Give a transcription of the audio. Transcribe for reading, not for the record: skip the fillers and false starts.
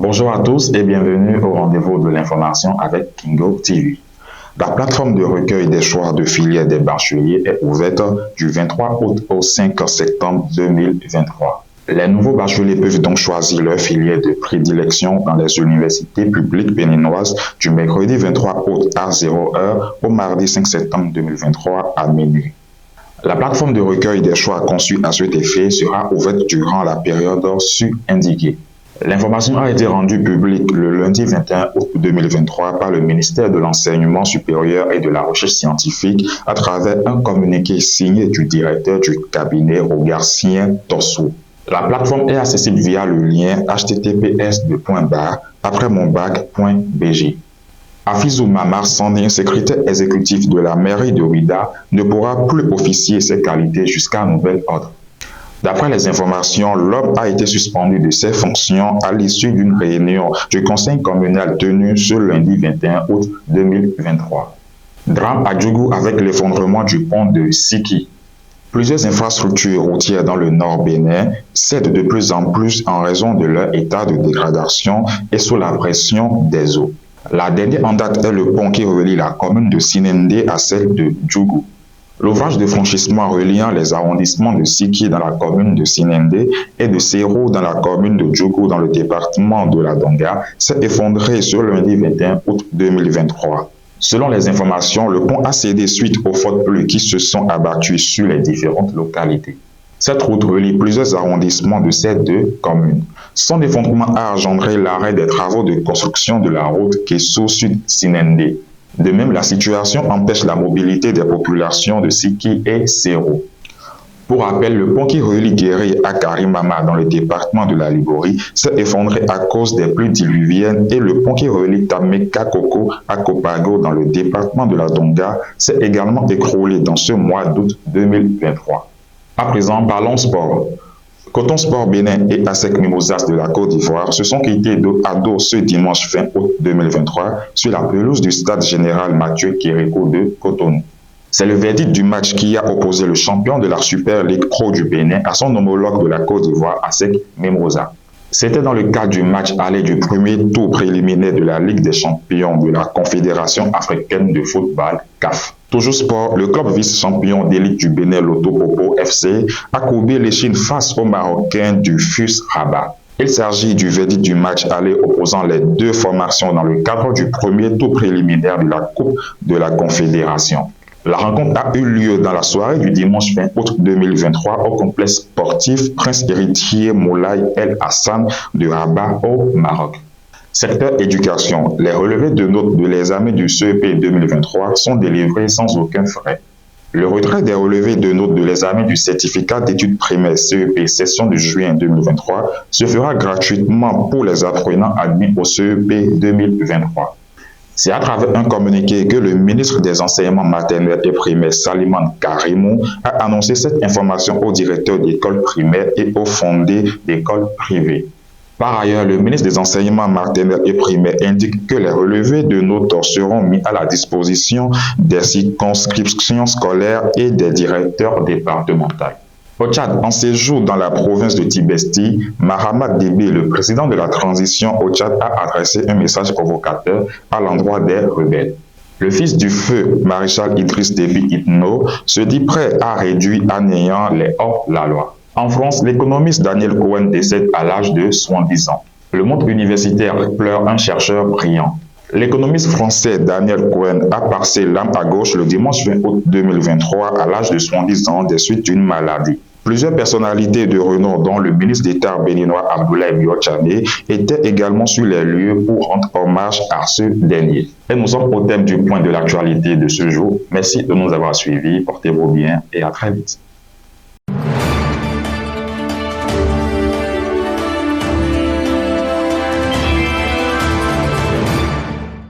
Bonjour à tous et bienvenue au rendez-vous de l'information avec Kingo TV. La plateforme de recueil des choix de filière des bacheliers est ouverte du 23 août au 5 septembre 2023. Les nouveaux bacheliers peuvent donc choisir leur filière de prédilection dans les universités publiques béninoises du mercredi 23 août à 0h au mardi 5 septembre 2023 à minuit. La plateforme de recueil des choix conçue à cet effet sera ouverte durant la période sur-indiquée. L'information a été rendue publique le lundi 21 août 2023 par le ministère de l'Enseignement supérieur et de la Recherche scientifique à travers un communiqué signé du directeur du cabinet Rogarcien Tossou. La plateforme est accessible via le lien https://apremonbac.bg. Afizou Mamar Sandin, secrétaire exécutif de la mairie de Ouidah, ne pourra plus officier ses qualités jusqu'à nouvel ordre. D'après les informations, l'homme a été suspendu de ses fonctions à l'issue d'une réunion du conseil communal tenue ce lundi 21 août 2023. Drame à Djougou avec l'effondrement du pont de Siki. Plusieurs infrastructures routières dans le nord Bénin cèdent de plus en plus en raison de leur état de dégradation et sous la pression des eaux. La dernière en date est le pont qui relie la commune de Sinendé à celle de Djougou. L'ouvrage de franchissement reliant les arrondissements de Siki dans la commune de Sinendé et de Sero dans la commune de Djougou dans le département de la Donga s'est effondré ce lundi 21 août 2023. Selon les informations, le pont a cédé suite aux fortes pluies qui se sont abattues sur les différentes localités. Cette route relie plusieurs arrondissements de ces deux communes. Son effondrement a engendré l'arrêt des travaux de construction de la route Kesso-Sud-Sinendé. De même, la situation empêche la mobilité des populations de Siki et Sero. Pour rappel, le pont qui relie Guéry à Karimama dans le département de la Liborie s'est effondré à cause des pluies diluviennes et le pont qui relie Tameka-Koko à Kopago dans le département de la Donga s'est également écroulé dans ce mois d'août 2023. À présent, parlons sport. Coton Sport Bénin et ASEC Mimosas de la Côte d'Ivoire se sont quittés dos à dos ce dimanche fin août 2023 sur la pelouse du stade général Mathieu Kérékou de Cotonou. C'est le verdict du match qui a opposé le champion de la Super League Pro du Bénin à son homologue de la Côte d'Ivoire, ASEC Mimosas. C'était dans le cadre du match aller du premier tour préliminaire de la Ligue des champions de la Confédération africaine de football, CAF. Toujours sport, le club vice-champion d'élite du Bénin, Loto Popo FC, a courbé l'échine face aux Marocains du FUS Rabat. Il s'agit du verdict du match aller opposant les deux formations dans le cadre du premier tour préliminaire de la Coupe de la Confédération. La rencontre a eu lieu dans la soirée du dimanche 20 août 2023 au complexe sportif Prince Héritier Moulay El Hassan de Rabat au Maroc. Secteur éducation, les relevés de notes de l'examen du CEP 2023 sont délivrés sans aucun frais. Le retrait des relevés de notes de l'examen du certificat d'études primaires CEP session de juin 2023 se fera gratuitement pour les apprenants admis au CEP 2023. C'est à travers un communiqué que le ministre des Enseignements maternels et primaires, Saliman Karimou, a annoncé cette information aux directeurs d'écoles primaires et aux fondés d'écoles privées. Par ailleurs, le ministre des Enseignements maternels et primaires indique que les relevés de notes seront mis à la disposition des circonscriptions scolaires et des directeurs départementaux. Au Tchad, en séjour dans la province de Tibesti, Mahamat Déby, le président de la transition au Tchad, a adressé un message provocateur à l'endroit des rebelles. Le fils du feu, maréchal Idriss Déby Itno, se dit prêt à réduire à néant les hors-la-loi. En France, l'économiste Daniel Cohen décède à l'âge de 70 ans. Le monde universitaire pleure un chercheur brillant. L'économiste français Daniel Cohen a passé l'âme à gauche le dimanche 20 août 2023 à l'âge de 70 ans des suites d'une maladie. Plusieurs personnalités de renom, dont le ministre d'État béninois Abdoulaye Biotchané, étaient également sur les lieux pour rendre hommage à ce dernier. Et nous sommes au thème du point de l'actualité de ce jour. Merci de nous avoir suivis, portez-vous bien et à très vite.